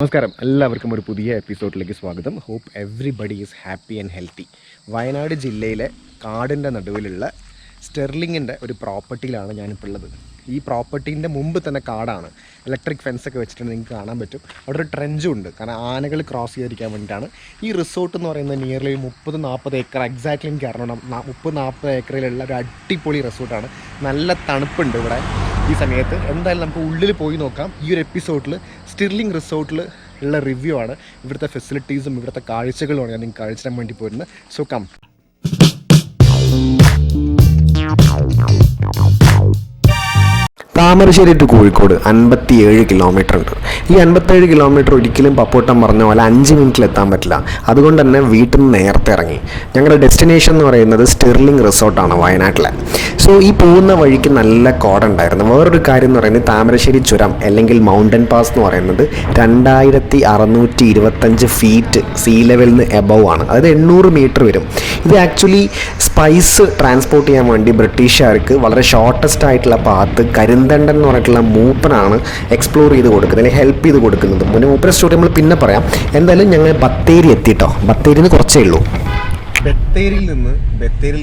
നമസ്കാരം, എല്ലാവർക്കും ഒരു പുതിയ എപ്പിസോഡിലേക്ക് സ്വാഗതം. Hope everybody is happy and healthy. Wayanad ജില്ലയിലെ കാടിൻ്റെ നടുവിലുള്ള സ്റ്റെർലിങ്ങിൻ്റെ ഒരു പ്രോപ്പർട്ടിയിലാണ് ഞാനിപ്പോൾ ഉള്ളത്. ഈ പ്രോപ്പർട്ടീൻ്റെ മുമ്പ് തന്നെ കാടാണ്. ഇലക്ട്രിക് ഫെൻസൊക്കെ വെച്ചിട്ടുണ്ട്, നിങ്ങൾക്ക് കാണാൻ പറ്റും. അവിടെ ഒരു ട്രെഞ്ചും ഉണ്ട്, കാരണം ആനകൾ ക്രോസ് ചെയ്തിരിക്കാൻ വേണ്ടിയിട്ടാണ്. ഈ റിസോർട്ട് എന്ന് പറയുന്നത് നിയർലി 30-40 ഏക്കർ, എക്സാക്ട്ലി എനിക്ക് അറിയണം, 30-40 ഏക്കറിലുള്ള ഒരു അടിപൊളി റിസോർട്ടാണ്. നല്ല തണുപ്പുണ്ട് ഇവിടെ ഈ സമയത്ത്. എന്തായാലും നമുക്ക് ഉള്ളിൽ പോയി നോക്കാം. ഈ ഒരു എപ്പിസോഡിൽ സ്റ്റെർലിംഗ് റിസോർട്ടിൽ ഉള്ള റിവ്യൂ ആണ്, ഇവിടുത്തെ ഫെസിലിറ്റീസും ഇവിടുത്തെ കാഴ്ചകളുമാണ് ഞാൻ നിങ്ങൾക്ക് കാണിച്ചു തരാൻ വേണ്ടി പോരുന്നത്. So come. Thamarassery to Kozhikode 57 kilometre ഉണ്ട്. ഈ 57 കിലോമീറ്റർ ഒരിക്കലും പപ്പോട്ടം പറഞ്ഞ പോലെ 5 മിനിറ്റിൽ എത്താൻ പറ്റില്ല. അതുകൊണ്ട് തന്നെ വീട്ടിൽ നിന്ന് നേരത്തെ ഇറങ്ങി. ഞങ്ങളുടെ ഡെസ്റ്റിനേഷൻ എന്ന് പറയുന്നത് സ്റ്റെർലിംഗ് റിസോർട്ടാണ് വയനാട്ടിലെ. സോ ഈ പോകുന്ന വഴിക്ക് നല്ല കോടുണ്ടായിരുന്നു. വേറൊരു കാര്യം എന്ന് പറയുന്നത് താമരശ്ശേരി ചുരം അല്ലെങ്കിൽ മൗണ്ടൻ പാസ് എന്ന് പറയുന്നത് 2625 ഫീറ്റ് സീ ലെവലിൽ നിന്ന് എബവ് ആണ്. അതായത് 800 മീറ്റർ വരും. ഇത് ആക്ച്വലി സ്പൈസ് ട്രാൻസ്പോർട്ട് ചെയ്യാൻ വേണ്ടി ബ്രിട്ടീഷുകാർക്ക് വളരെ ഷോർട്ടസ്റ്റ് ആയിട്ടുള്ള പാത്ത് കരിന്തണ്ടൻ എന്ന് പറഞ്ഞിട്ടുള്ള മൂപ്പനാണ് എക്സ്പ്ലോർ ചെയ്ത് കൊടുക്കുന്നത്, അല്ലെങ്കിൽ ഹെൽപ്പ് ചെയ്ത് കൊടുക്കുന്നത്. പിന്നെ മൂപ്പന സ്റ്റോറി നമ്മൾ പിന്നെ പറയാം. എന്തായാലും ഞങ്ങൾ ബത്തേരി എത്തിട്ടോ. ബത്തേരിയിൽ നിന്ന് കുറച്ചേ ഉള്ളൂ. ബത്തേരിയിൽ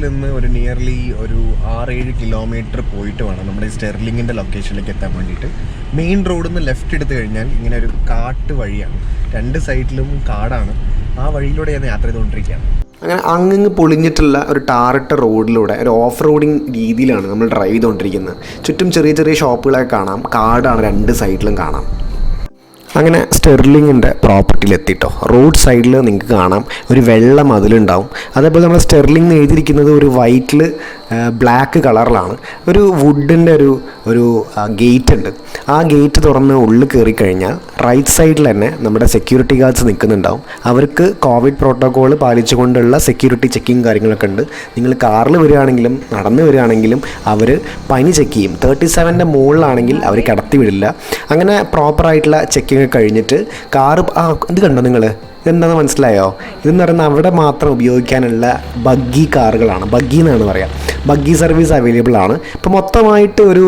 നിന്ന് ഒരു നിയർലി ഒരു 6-7 കിലോമീറ്റർ പോയിട്ട് വേണം നമ്മുടെ ഈ സ്റ്റെർലിങ്ങിൻ്റെ ലൊക്കേഷനിലേക്ക് എത്താൻ വേണ്ടിയിട്ട്. മെയിൻ റോഡിൽ നിന്ന് ലെഫ്റ്റ് എടുത്തു കഴിഞ്ഞാൽ ഇങ്ങനെ ഒരു കാട്ട് വഴിയാണ്, 2 സൈഡിലും കാടാണ്. ആ വഴിയിലൂടെ ഞാൻ യാത്ര ചെയ്തുകൊണ്ടിരിക്കുകയാണ്. അങ്ങനെ അങ്ങ് പൊളിഞ്ഞിട്ടുള്ള ഒരു ടാറിട്ട റോഡിലൂടെ ഒരു ഓഫ് റോഡിങ് രീതിയിലാണ് നമ്മൾ ഡ്രൈവ് ചെയ്തുകൊണ്ടിരിക്കുന്നത്. ചുറ്റും ചെറിയ ചെറിയ ഷോപ്പുകളൊക്കെ കാണാം, കാടാണ് 2 സൈഡിലും കാണാം. അങ്ങനെ സ്റ്റെർലിങ്ങിൻ്റെ പ്രോപ്പർട്ടിയിൽ എത്തിയിട്ടോ. റോഡ് സൈഡിൽ നിങ്ങൾക്ക് കാണാം ഒരു വെള്ള മതിലുണ്ടാവും. അതേപോലെ നമ്മൾ സ്റ്റെർലിംഗ് എഴുതിയിരിക്കുന്നത് ഒരു വൈറ്റിൽ ബ്ലാക്ക് കളറിലാണ്. ഒരു വുഡിൻ്റെ ഒരു ഗേറ്റ് ഉണ്ട്. ആ ഗേറ്റ് തുറന്ന് ഉള്ളിൽ കയറി കഴിഞ്ഞാൽ റൈറ്റ് സൈഡിൽ തന്നെ നമ്മുടെ സെക്യൂരിറ്റി ഗാർഡ്സ് നിൽക്കുന്നുണ്ടാവും. അവർക്ക് കോവിഡ് പ്രോട്ടോക്കോൾ പാലിച്ചുകൊണ്ടുള്ള സെക്യൂരിറ്റി ചെക്കിങ് കാര്യങ്ങളൊക്കെ ഉണ്ട്. നിങ്ങൾ കാറിൽ വരികയാണെങ്കിലും നടന്ന് വരികയാണെങ്കിലും അവർ പനി ചെക്ക് ചെയ്യും. 37ൻ്റെ മുകളിലാണെങ്കിൽ അവർ കിടത്തി വിടില്ല. അങ്ങനെ പ്രോപ്പറായിട്ടുള്ള ചെക്കിങ് കഴിഞ്ഞിട്ട് കാറ് ഇത് കണ്ടോ നിങ്ങൾ, ഇതെന്താണെന്ന് മനസ്സിലായോ? ഇതെന്ന് പറയുന്നത് അവിടെ മാത്രം ഉപയോഗിക്കാനുള്ള ബഗ്ഗി കാറുകളാണ്. ബഗ്ഗി എന്നാണ് പറയുക. ബഗ്ഗി സർവീസ് അവൈലബിൾ ആണ്. ഇപ്പോൾ മൊത്തമായിട്ട് ഒരു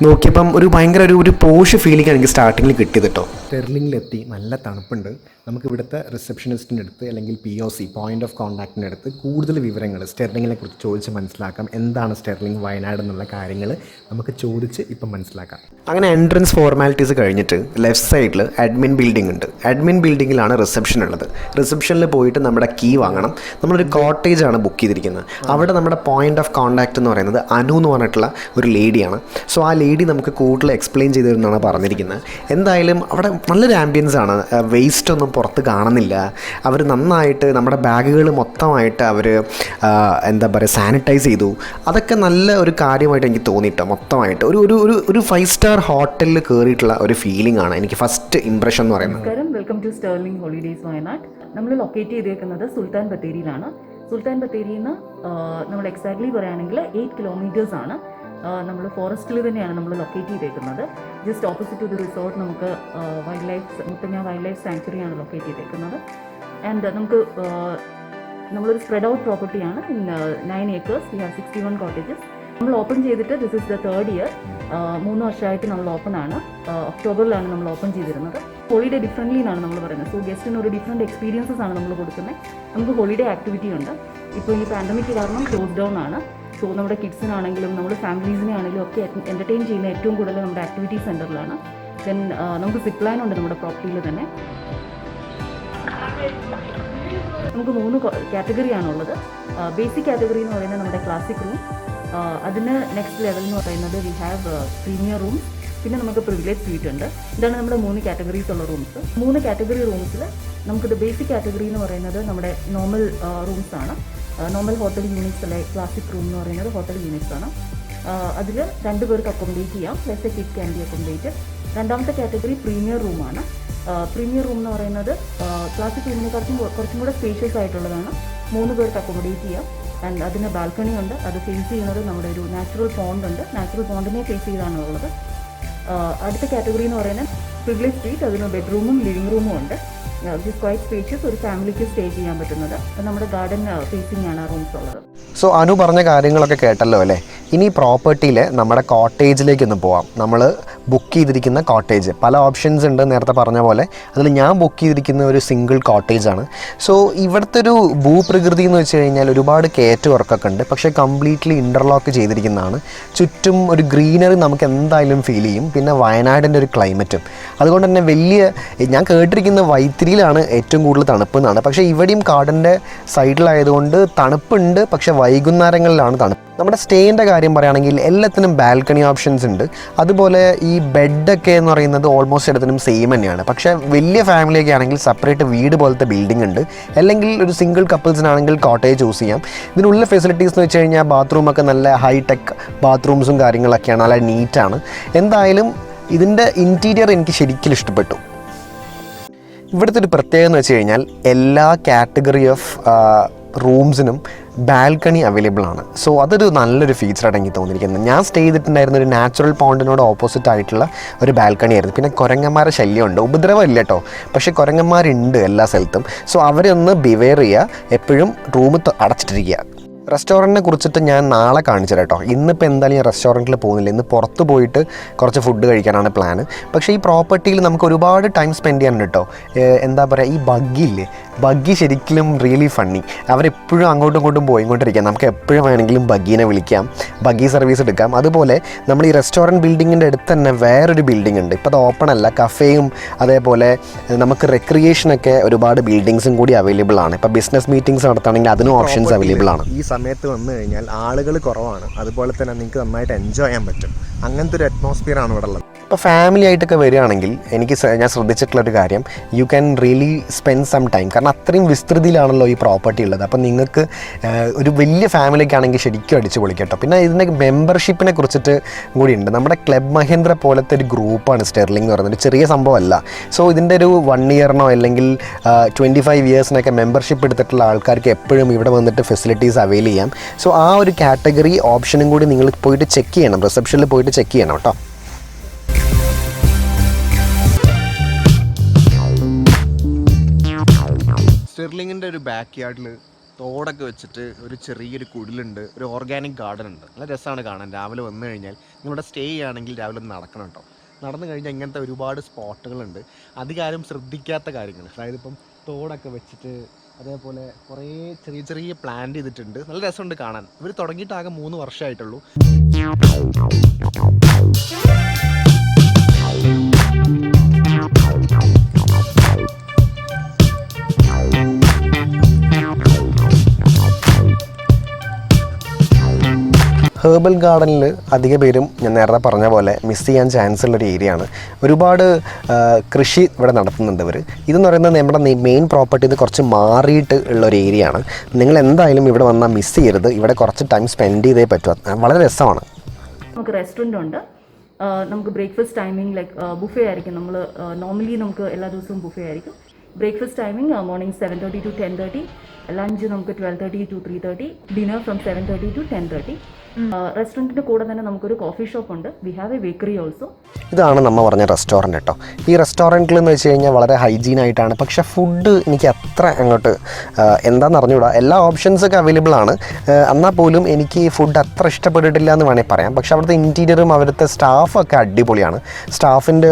നോക്കിയപ്പം ഒരു ഭയങ്കര ഒരു പോഷ് ഫീലിംഗ് എനിക്ക് സ്റ്റാർട്ടിങ്ങിൽ കിട്ടിയത് കേട്ടോ. സ്റ്റെർലിങ്ങിലെത്തി, നല്ല തണുപ്പുണ്ട്. നമുക്ക് ഇവിടുത്തെ റിസപ്ഷനിസ്റ്റിൻ്റെ അടുത്ത് അല്ലെങ്കിൽ POC പോയിൻ്റ് ഓഫ് കോൺടാക്റ്റിൻ്റെ അടുത്ത് കൂടുതൽ വിവരങ്ങൾ സ്റ്റെർലിങ്ങിനെ കുറിച്ച് ചോദിച്ച് മനസ്സിലാക്കാം. എന്താണ് സ്റ്റെർലിംഗ് വയനാട് എന്നുള്ള കാര്യങ്ങൾ നമുക്ക് ചോദിച്ച് ഇപ്പം മനസ്സിലാക്കാം. അങ്ങനെ എൻട്രൻസ് ഫോർമാലിറ്റീസ് കഴിഞ്ഞിട്ട് ലെഫ്റ്റ് സൈഡിൽ അഡ്മിൻ ബിൽഡിംഗ് ഉണ്ട്. അഡ്മിൻ ബിൽഡിങ്ങിലാണ് റിസപ്ഷൻ ഉള്ളത്. റിസപ്ഷനിൽ പോയിട്ട് നമ്മുടെ കീ വാങ്ങണം. നമ്മളൊരു കോട്ടേജ് ആണ് ബുക്ക് ചെയ്തിരിക്കുന്നത്. അവിടെ നമ്മുടെ പോയിൻ്റ് ഓഫ് കോൺടാക്റ്റ് എന്ന് പറയുന്നത് അനു എന്ന് പറഞ്ഞിട്ടുള്ള ഒരു ലേഡിയാണ്. സോ ആ ലേഡി നമുക്ക് കൂടുതൽ എക്സ്പ്ലെയിൻ ചെയ്തിരുന്നാണ് പറഞ്ഞിരിക്കുന്നത്. എന്തായാലും അവിടെ നല്ലൊരു ആംബിയൻസ് ആണ്. വേസ്റ്റ് ഒന്നും പുറത്ത് കാണുന്നില്ല. അവർ നന്നായിട്ട് നമ്മുടെ ബാഗുകൾ മൊത്തമായിട്ട് അവർ എന്താ പറയുക സാനിറ്റൈസ് ചെയ്തു. അതൊക്കെ നല്ല ഒരു കാര്യമായിട്ട് എനിക്ക് തോന്നിയിട്ടോ. മൊത്തമായിട്ട് ഒരു 5 സ്റ്റാർ ഹോട്ടലിൽ കയറിയിട്ടുള്ള ഒരു ഫീലിംഗ് ആണ് എനിക്ക് ഫസ്റ്റ് ഇംപ്രഷൻ എന്ന് പറയുന്നത്. Welcome to Sterling Holidays Wayanad. നമ്മൾ ലൊക്കേറ്റ് ചെയ്തേക്കുന്നത് സുൽത്താൻ ബത്തേരിയിലാണ്. സുൽത്താൻ ബത്തേരിയിൽ നിന്ന് നമ്മൾ എക്സാക്ട്ലി പറയുകയാണെങ്കിൽ 8 കിലോമീറ്റേഴ്സ് ആണ്. നമ്മൾ ഫോറസ്റ്റിൽ തന്നെയാണ് നമ്മൾ ലൊക്കേറ്റ് ചെയ്തേക്കുന്നത്. Just opposite to the resort നമുക്ക് മുത്തങ്ങ വൈൽഡ് ലൈഫ് സാങ്ച്വറിയാണ് ലൊക്കേറ്റ് ചെയ്തേക്കുന്നത്. ആൻഡ് നമ്മളൊരു സ്പ്രെഡ് ഔട്ട് പ്രോപ്പർട്ടിയാണ്. 9 acres. We have 61 cottages. നമ്മൾ ഓപ്പൺ ചെയ്തിട്ട് this is the 3rd year. 3 വർഷമായിട്ട് നമ്മൾ ഓപ്പൺ ആണ്. ഒക്ടോബറിലാണ് നമ്മൾ ഓപ്പൺ ചെയ്തിരുന്നത്. ഹോളിഡേ ഡിഫറെൻ്റ്ലി എന്നാണ് നമ്മൾ പറയുന്നത്. സോ ഗസ്റ്റിന് ഒരു ഡിഫറെൻറ്റ് എക്സ്പീരിയൻസസ് ആണ് നമ്മൾ കൊടുക്കുന്നത്. നമുക്ക് ഹോളിഡേ ആക്ടിവിറ്റി ഉണ്ട്. ഇപ്പോൾ ഈ പാൻഡമിക് കാരണം ക്ലോസ് ഡൗൺ ആണ്. സോ നമ്മുടെ കിഡ്സിനാണെങ്കിലും നമ്മുടെ ഫാമിലീസിനെ ആണെങ്കിലും ഒക്കെ എൻ്റർടൈൻ ചെയ്യുന്ന ഏറ്റവും കൂടുതൽ നമ്മുടെ ആക്ടിവിറ്റി സെൻറ്ററിലാണ്. ദെൻ നമുക്ക് സിപ്പ് ലൈൻ ഉണ്ട് നമ്മുടെ പ്രോപ്പർട്ടിയിൽ തന്നെ. നമുക്ക് 3 കാറ്റഗറിയാണുള്ളത്. ബേസിക് കാറ്റഗറി എന്ന് പറയുന്നത് നമ്മുടെ ക്ലാസിക് റൂം. അതിന് നെക്സ്റ്റ് ലെവൽ എന്ന് പറയുന്നത് വി ഹാവ് പ്രീമിയർ റൂം. പിന്നെ നമുക്ക് പ്രിവിലേജ് സ്വീറ്റ് ഉണ്ട്. ഇതാണ് നമ്മുടെ 3 കാറ്റഗറീസ് ഉള്ള റൂംസ്. 3 കാറ്റഗറി റൂംസിൽ നമുക്കിത് ബേസിക് കാറ്റഗറി എന്ന് പറയുന്നത് നമ്മുടെ നോർമൽ റൂംസ് ആണ്. നോർമൽ ഹോട്ടൽ യൂണിറ്റ്സ് അല്ലെ. ക്ലാസിക് റൂം എന്ന് പറയുന്നത് ഹോട്ടൽ യൂണിറ്റ്സ് ആണ്. അതിൽ 2 പേർക്ക് അക്കോമഡേറ്റ് ചെയ്യാം. Less A kid can be accommodated. രണ്ടാമത്തെ കാറ്റഗറി പ്രീമിയർ റൂമാണ്. പ്രീമിയർ റൂം എന്ന് പറയുന്നത് ക്ലാസിക് റൂമിനെക്കാട്ടും കുറച്ചും കൂടെ സ്പേഷ്യസ് ആയിട്ടുള്ളതാണ്. 3 പേർക്ക് അക്കോമഡേറ്റ് ചെയ്യാം. ആൻഡ് അതിന് ബാൽക്കണി ഉണ്ട്. അത് ഫേസ് ചെയ്യുന്നത് നമ്മുടെ ഒരു നാച്ചുറൽ പോണ്ട് ഉണ്ട്. നാച്ചുറൽ പോണ്ടിനെ ഫേസ് ചെയ്താണ് ഉള്ളത്. അടുത്ത കാറ്റഗറി എന്ന് പറയുന്നത് പ്രിവിലേജ് സ്വീറ്റ്. അതിന് ബെഡ്റൂമും ലിവിംഗ് റൂമും ഉണ്ട്. It is quite spacious. ഒരു ഫാമിലിക്ക് സ്റ്റേ ചെയ്യാൻ പറ്റുന്നത്. നമ്മുടെ ഗാർഡൻ ഫേസിംഗ് ആണ് ആ റൂംസ് ഉള്ളത്. സോ അനു പറഞ്ഞ കാര്യങ്ങളൊക്കെ കേട്ടല്ലോ അല്ലേ. ഇനി പ്രോപ്പർട്ടിയിൽ നമ്മുടെ കോട്ടേജിലേക്ക് ഒന്ന് പോവാം. നമ്മൾ ബുക്ക് ചെയ്തിരിക്കുന്ന കോട്ടേജ്. പല ഓപ്ഷൻസ് ഉണ്ട് നേരത്തെ പറഞ്ഞ പോലെ. അതിൽ ഞാൻ ബുക്ക് ചെയ്തിരിക്കുന്ന ഒരു സിംഗിൾ കോട്ടേജാണ്. സോ ഇവിടുത്തെ ഒരു ഭൂപ്രകൃതി എന്ന് വെച്ച് കഴിഞ്ഞാൽ ഒരുപാട് കയറ്റവർക്കൊക്കെ ഉണ്ട്, പക്ഷേ കംപ്ലീറ്റ്ലി ഇൻ്റർലോക്ക് ചെയ്തിരിക്കുന്നതാണ്. ചുറ്റും ഒരു ഗ്രീനറി നമുക്ക് എന്തായാലും ഫീൽ ചെയ്യും. പിന്നെ വയനാടിൻ്റെ ഒരു ക്ലൈമറ്റും അതുകൊണ്ട് തന്നെ ഞാൻ കേട്ടിരിക്കുന്ന വൈത്തിരിയിലാണ് ഏറ്റവും കൂടുതൽ തണുപ്പ് എന്നാണ്. പക്ഷേ ഇവിടെയും കാടിൻ്റെ സൈഡിലായതുകൊണ്ട് തണുപ്പുണ്ട്, പക്ഷേ വൈകുന്നേരങ്ങളിലാണ് തണുപ്പ്. നമ്മുടെ സ്റ്റേയിൻ്റെ കാര്യം പറയുകയാണെങ്കിൽ എല്ലാത്തിനും ബാൽക്കണി ഓപ്ഷൻസ് ഉണ്ട്. അതുപോലെ ഈ ബെഡൊക്കെ എന്ന് പറയുന്നത് ഓൾമോസ്റ്റ് എല്ലാത്തിനും സെയിം തന്നെയാണ്. പക്ഷേ വലിയ ഫാമിലിയൊക്കെ ആണെങ്കിൽ സെപ്പറേറ്റ് വീട് പോലത്തെ ബിൽഡിംഗ് ഉണ്ട്, അല്ലെങ്കിൽ ഒരു സിംഗിൾ കപ്പിൾസിനാണെങ്കിൽ കോട്ടേജ് ചൂസ് ചെയ്യാം. ഇതിനുള്ള ഫെസിലിറ്റീസ് എന്ന് വെച്ച് കഴിഞ്ഞാൽ ബാത്റൂമൊക്കെ നല്ല ഹൈടെക് ബാത്റൂംസും കാര്യങ്ങളൊക്കെയാണ്, നല്ല നീറ്റാണ്. എന്തായാലും ഇതിൻ്റെ ഇൻറ്റീരിയർ എനിക്ക് ശരിക്കും ഇഷ്ടപ്പെട്ടു. ഇവിടുത്തെ ഒരു പ്രത്യേകത എന്ന് വെച്ച് കഴിഞ്ഞാൽ എല്ലാ കാറ്റഗറി ഓഫ് റൂംസിനും ബാൽക്കണി അവൈലബിൾ ആണ്. സോ അതൊരു നല്ലൊരു ഫീച്ചറായിട്ട് എനിക്ക് തോന്നിയിരിക്കുന്നത്. ഞാൻ സ്റ്റേ ചെയ്തിട്ടുണ്ടായിരുന്ന ഒരു നാച്ചുറൽ പോണ്ടിനോട് ഓപ്പോസിറ്റ് ആയിട്ടുള്ള ഒരു ബാൽക്കണി ആയിരുന്നു. പിന്നെ കുരങ്ങന്മാരുടെ ശല്യമുണ്ട്, ഉപദ്രവം ഇല്ല കേട്ടോ, പക്ഷേ കുരങ്ങന്മാരുണ്ട് എല്ലാ സ്ഥലത്തും. സോ അവരെ ഒന്ന് ബിവെയർ ചെയ്യുക, എപ്പോഴും റൂം അടച്ചിട്ടിരിക്കുക. റെസ്റ്റോറൻറ്റിനെ കുറിച്ചിട്ട് ഞാൻ നാളെ കാണിച്ചു തരാം കേട്ടോ. ഇന്നിപ്പോൾ എന്തായാലും ഞാൻ റെസ്റ്റോറൻറ്റിൽ പോകുന്നില്ല, ഇന്ന് പുറത്ത് പോയിട്ട് കുറച്ച് ഫുഡ് കഴിക്കാനാണ് പ്ലാൻ. പക്ഷേ ഈ പ്രോപ്പർട്ടിയിൽ നമുക്ക് ഒരുപാട് ടൈം സ്പെൻഡ് ചെയ്യാനുണ്ട് കേട്ടോ. എന്താ പറയുക, ഈ ബഗ്ഗില്ലേ, ബഗ്ഗി ശരിക്കും റിയലി ഫണ്ണി. അവരെപ്പോഴും അങ്ങോട്ടും ഇങ്ങോട്ടും പോയിക്കൊണ്ടിരിക്കാം. നമുക്ക് എപ്പോഴും വേണമെങ്കിലും ബഗ്ഗീനെ വിളിക്കാം, ബഗ്ഗി സർവീസ് എടുക്കാം. അതുപോലെ നമ്മൾ ഈ റെസ്റ്റോറൻറ്റ് ബിൽഡിങ്ങിൻ്റെ അടുത്ത് തന്നെ വേറൊരു ബിൽഡിംഗ് ഉണ്ട്. ഇപ്പോൾ അത് ഓപ്പൺ അല്ല, കഫേയും അതേപോലെ നമുക്ക് റെക്രിയേഷനൊക്കെ ഒരുപാട് ബിൽഡിങ്സും കൂടി അവൈലബിൾ ആണ്. ഇപ്പോൾ ബിസിനസ് മീറ്റിംഗ്സ് നടത്തുകയാണെങ്കിൽ അതിനും ഓപ്ഷൻസ് അവൈലബിൾ ആണ്. ഈ സമയത്ത് വന്നു കഴിഞ്ഞാൽ ആളുകൾ കുറവാണ്, അതുപോലെ തന്നെ നിങ്ങൾക്ക് നന്നായിട്ട് എൻജോയ് ചെയ്യാൻ പറ്റും. അങ്ങനത്തെ ഒരു അറ്റ്മോസ്ഫിയറാണ് ഇവിടെ ഉള്ളത്. ഇപ്പോൾ ഫാമിലി ആയിട്ടൊക്കെ വരികയാണെങ്കിൽ ഞാൻ ശ്രദ്ധിച്ചിട്ടുള്ളൊരു കാര്യം, you can really spend some time. കാരണം അത്രയും വിസ്തൃതിയിലാണല്ലോ ഈ പ്രോപ്പർട്ടി ഉള്ളത്. അപ്പോൾ നിങ്ങൾക്ക് ഒരു വലിയ ഫാമിലിയൊക്കെ ആണെങ്കിൽ ശരിക്കും അടിച്ചു പൊളിക്കട്ടോ. പിന്നെ ഇതിൻ്റെ മെമ്പർഷിപ്പിനെ കുറിച്ചിട്ട് കൂടി ഉണ്ട്. നമ്മുടെ ക്ലബ് മഹേന്ദ്ര പോലത്തെ ഒരു ഗ്രൂപ്പാണ് സ്റ്റെർലിംഗ് എന്ന് പറയുന്നത്, ഒരു ചെറിയ സംഭവമല്ല. സോ ഇതിൻ്റെ ഒരു 1 ഇയറിനോ അല്ലെങ്കിൽ 25 ഇയേഴ്സിനൊക്കെ മെമ്പർഷിപ്പ് എടുത്തിട്ടുള്ള ആൾക്കാർക്ക് എപ്പോഴും ഇവിടെ വന്നിട്ട് ഫെസിലിറ്റീസ് അവൈൽ ചെയ്യാം. സോ ആ ഒരു കാറ്റഗറി ഓപ്ഷനും കൂടി നിങ്ങൾ പോയിട്ട് ചെക്ക് ചെയ്യണം, റിസപ്ഷനിൽ പോയിട്ട് ചെക്ക് ചെയ്യണം കേട്ടോ. സ്റ്റെർലിങ്ങിൻ്റെ ഒരു ബാക്ക് യാർഡിൽ തോടൊക്കെ വെച്ചിട്ട് ഒരു ചെറിയൊരു കുടിലുണ്ട്, ഒരു ഓർഗാനിക് ഗാർഡൻ ഉണ്ട്. നല്ല രസമാണ് കാണാൻ. രാവിലെ വന്നു കഴിഞ്ഞാൽ നിങ്ങളുടെ സ്റ്റേ ചെയ്യുകയാണെങ്കിൽ രാവിലെ ഒന്ന് നടക്കണം കേട്ടോ. നടന്നു കഴിഞ്ഞാൽ ഇങ്ങനത്തെ ഒരുപാട് സ്പോട്ടുകളുണ്ട്, അധികാരം ശ്രദ്ധിക്കാത്ത കാര്യങ്ങൾ. അതായത് ഇപ്പം തോടൊക്കെ വെച്ചിട്ട് അതേപോലെ കുറേ ചെറിയ ചെറിയ പ്ലാന്റ് ചെയ്തിട്ടുണ്ട്. നല്ല രസമുണ്ട് കാണാൻ. ഇവർ തുടങ്ങിയിട്ട് ആകെ 3 വർഷമായിട്ടുള്ളൂ. ഹെർബൽ ഗാർഡനിൽ അധിക പേരും ഞാൻ നേരത്തെ പറഞ്ഞ പോലെ മിസ് ചെയ്യാൻ ചാൻസ് ഉള്ളൊരു ഏരിയ ആണ്. ഒരുപാട് കൃഷി ഇവിടെ നടത്തുന്നുണ്ട് ഇവർ. ഇതെന്ന് പറയുന്നത് നമ്മുടെ മെയിൻ പ്രോപ്പർട്ടിയിൽ നിന്ന് കുറച്ച് മാറിയിട്ട് ഉള്ളൊരു ഏരിയ ആണ്. നിങ്ങൾ എന്തായാലും ഇവിടെ വന്നാൽ മിസ് ചെയ്യരുത്. ഇവിടെ കുറച്ച് ടൈം സ്പെൻഡ് ചെയ്തേ പറ്റുക, വളരെ രസമാണ്. നമുക്ക് റെസ്റ്റോറൻ്റ് ഉണ്ട്. നമുക്ക് ബ്രേക്ക്ഫാസ്റ്റ് ടൈമിംഗ് ലൈക്ക് ബുഫേ ആയിരിക്കും. നമ്മൾ നോർമലി നമുക്ക് എല്ലാ ദിവസവും ബുഫേ ആയിരിക്കും. Breakfast timing morning 7:30 to 10:30, lunch നമുക്ക് 12:30 to 3:30, ഡിന്നർ ഫ്രം 7:30 to 10:30. റെസ്റ്റോറൻറ്റിൻ്റെ കൂടെ തന്നെ നമുക്കൊരു കോഫി ഷോപ്പ് ഉണ്ട്. We have A bakery also. ഇതാണ് നമ്മൾ പറഞ്ഞ റെസ്റ്റോറൻറ്റ് കേട്ടോ. ഈ റെസ്റ്റോറൻറ്റിൽ എന്ന് വെച്ച് കഴിഞ്ഞാൽ വളരെ ഹൈജീനായിട്ടാണ്, പക്ഷേ ഫുഡ് എനിക്ക് അത്ര അങ്ങോട്ട് എന്താണെന്ന് അറിഞ്ഞുകൂടാ. എല്ലാ ഓപ്ഷൻസൊക്കെ അവൈലബിൾ ആണ്, എന്നാൽ പോലും എനിക്ക് ഈ ഫുഡ് അത്ര ഇഷ്ടപ്പെട്ടിട്ടില്ല എന്ന് വേണമെങ്കിൽ പറയാം. പക്ഷേ അവിടുത്തെ ഇൻറ്റീരിയറും അവിടുത്തെ സ്റ്റാഫൊക്കെ അടിപൊളിയാണ്. സ്റ്റാഫിൻ്റെ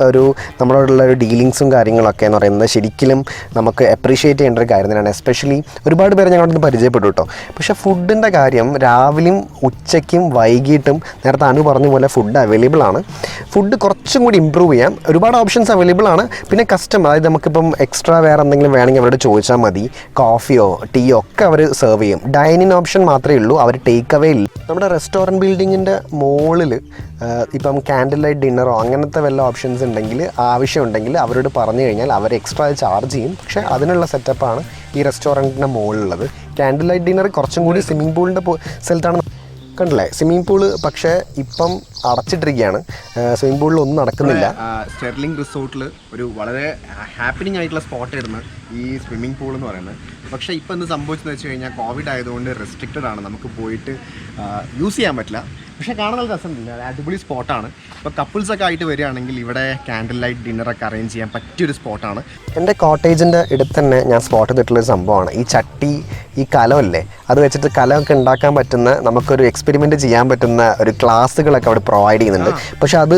ഒരു നമ്മളോടുള്ള ഒരു ഡീലിങ്സും കാര്യങ്ങളൊക്കെ എന്ന് പറയുന്നത് ശരിക്കും നമുക്ക് അപ്രീഷിയേറ്റ് ചെയ്യേണ്ട ഒരു കാര്യം തന്നെയാണ്. എസ്പെഷ്യലി ഒരുപാട് പേര് ഞങ്ങളോട് പരിചയപ്പെട്ടു കേട്ടോ. പക്ഷേ ഫുഡിൻ്റെ കാര്യം രാവിലെയും ഉച്ചയ്ക്കും വൈകിട്ടും നേരത്തെ അനു പറഞ്ഞ പോലെ ഫുഡ് അവൈലബിൾ ആണ്. ഫുഡ് കുറച്ചും കൂടി ഇമ്പ്രൂവ് ചെയ്യാം. ഒരുപാട് ഓപ്ഷൻസ് അവൈലബിൾ ആണ്. പിന്നെ അതായത് നമുക്കിപ്പം എക്സ്ട്രാ വേറെ എന്തെങ്കിലും വേണമെങ്കിൽ അവരോട് ചോദിച്ചാൽ മതി. കോഫിയോ ടീയോ ഒക്കെ അവർ സെർവ് ചെയ്യും. ഡൈനിങ് ഓപ്ഷൻ മാത്രമേ ഉള്ളൂ, അവർ ടേക്ക് അവേ ഇല്ല. നമ്മുടെ റെസ്റ്റോറൻറ്റ് ബിൽഡിങ്ങിൻ്റെ മുകളിൽ ഇപ്പം ക്യാൻഡിൽ ലൈറ്റ് ഡിന്നറോ അങ്ങനത്തെ വല്ല ഓപ്ഷൻസ് ഉണ്ടെങ്കിൽ ആവശ്യമുണ്ടെങ്കിൽ അവരോട് പറഞ്ഞു കഴിഞ്ഞാൽ അവർ എക്സ്ട്രാ ചാർജ് ചെയ്യും. പക്ഷേ അതിനുള്ള സെറ്റപ്പാണ് ഈ റെസ്റ്റോറൻറ്റിൻ്റെ മുകളിലുള്ളത്. ക്യാൻഡിൽ ലൈറ്റ് ഡിന്നർ കുറച്ചും കൂടി സ്വിമ്മിംഗ് പൂളിൻ്റെ സ്ഥലത്താണ്. കണ്ടില്ലേ സ്വിമ്മിംഗ് പൂള്, പക്ഷേ ഇപ്പം അടച്ചിട്ടിരിക്കുകയാണ്. സ്വിമ്മിംഗ് പൂളിൽ ഒന്നും നടക്കുന്നില്ല. സ്റ്റെർലിംഗ് റിസോർട്ടിൽ ഒരു വളരെ ഹാപ്പനിങ് ആയിട്ടുള്ള സ്പോട്ടായിരുന്നു ഈ സ്വിമ്മിംഗ് പൂൾ എന്ന് പറയുന്നത്. പക്ഷേ ഇപ്പോൾ എന്ത് സംഭവിച്ചെന്ന് വെച്ച് കഴിഞ്ഞാൽ കോവിഡ് ആയതുകൊണ്ട് റെസ്ട്രിക്റ്റഡ് ആണ്, നമുക്ക് പോയിട്ട് യൂസ് ചെയ്യാൻ പറ്റില്ല. പക്ഷേ കാണാൻ നല്ല രസമുണ്ട്, അടിപൊളി സ്പോട്ടാണ്. ഇപ്പോൾ കപ്പിൾസൊക്കെ ആയിട്ട് വരികയാണെങ്കിൽ ഇവിടെ ക്യാൻഡിൽ ലൈറ്റ് ഡിന്നറൊക്കെ അറേഞ്ച് ചെയ്യാൻ പറ്റിയൊരു സ്പോട്ടാണ്. എൻ്റെ കോട്ടേജിൻ്റെ അടുത്ത് തന്നെ ഞാൻ സ്പോട്ട് ചെയ്തിട്ടുള്ളൊരു സംഭവമാണ് ഈ ചട്ടി ഈ കലമല്ലേ, അത് വെച്ചിട്ട് കലമൊക്കെ ഉണ്ടാക്കാൻ പറ്റുന്ന, നമുക്കൊരു എക്സ്പെരിമെൻറ്റ് ചെയ്യാൻ പറ്റുന്ന ഒരു ക്ലാസ്സുകളൊക്കെ അവിടെ പ്രൊവൈഡ് ചെയ്യുന്നുണ്ട്. പക്ഷെ അത്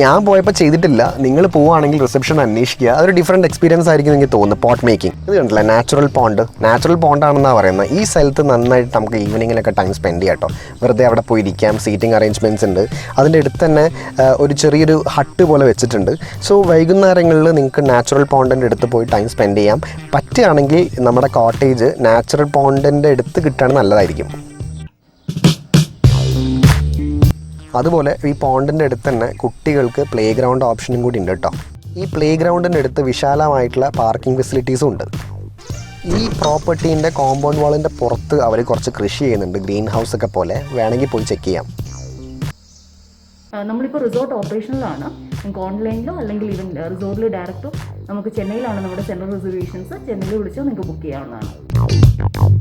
ഞാൻ പോയപ്പോൾ ചെയ്തിട്ടില്ല. നിങ്ങൾ പോവുകയാണെങ്കിൽ റിസപ്ഷൻ അന്വേഷിക്കുക. അതൊരു ഡിഫറെൻറ്റ് എക്സ്പീരിയൻസ് ആയിരിക്കും എനിക്ക് തോന്നുന്നു. പോട്ട് മേക്കിംഗ് ഇത് കണ്ടില്ല, നാച്ചുറൽ പോണ്ടാണെന്നാണ് പറയുന്നത്. ഈ സ്ഥലത്ത് നന്നായിട്ട് നമുക്ക് ഈവനിങ്ങിലൊക്കെ ടൈം സ്പെൻഡ് ചെയ്യാം കേട്ടോ. വെറുതെ അവിടെ പോയിരിക്കാം. സീറ്റിംഗ് അറേഞ്ച്മെൻറ്റ്സ് ഉണ്ട്. അതിൻ്റെ അടുത്ത് തന്നെ ഒരു ചെറിയൊരു ഹട്ട് പോലെ വെച്ചിട്ടുണ്ട്. സോ വൈകുന്നേരങ്ങളിൽ നിങ്ങൾക്ക് നാച്ചുറൽ പോണ്ടിൻ്റെ അടുത്ത് പോയി ടൈം സ്പെൻഡ് ചെയ്യാം. പറ്റുകയാണെങ്കിൽ നമ്മുടെ കോട്ടേജ് നാച്ചുറൽ പോണ്ടിൻ്റെ അടുത്ത് കിട്ടുകയാണെങ്കിൽ നല്ലതായിരിക്കും. അതുപോലെ ഈ പോണ്ടിൻ്റെ അടുത്ത് തന്നെ കുട്ടികൾക്ക് പ്ലേ ഗ്രൗണ്ട് ഓപ്ഷനും കൂടി ഉണ്ട് കേട്ടോ. ഈ പ്ലേ ഗ്രൗണ്ടിൻ്റെ അടുത്ത് വിശാലമായിട്ടുള്ള പാർക്കിംഗ് ഫെസിലിറ്റീസും ഉണ്ട്. ഈ പ്രോപ്പർട്ടീൻ്റെ കോമ്പൗണ്ട് വാളിൻ്റെ പുറത്ത് അവർ കുറച്ച് കൃഷി ചെയ്യുന്നുണ്ട്, ഗ്രീൻ ഹൗസ് ഒക്കെ പോലെ. വേണമെങ്കിൽ പോയി ചെക്ക് ചെയ്യാം. നമ്മളിപ്പോൾ റിസോർട്ട് ഓപ്പറേഷനിലാണ്. നമുക്ക് ഓൺലൈനിലോ അല്ലെങ്കിൽ ഈവൻ റിസോർട്ടിൽ ഡയറക്റ്റോ നമുക്ക് ചെന്നൈയിലാണ് നമ്മുടെ സെൻട്രൽ റിസർവേഷൻസ്. ചെന്നൈയിൽ വിളിച്ചോ നിങ്ങൾക്ക് ബുക്ക് ചെയ്യാവുന്നതാണ്.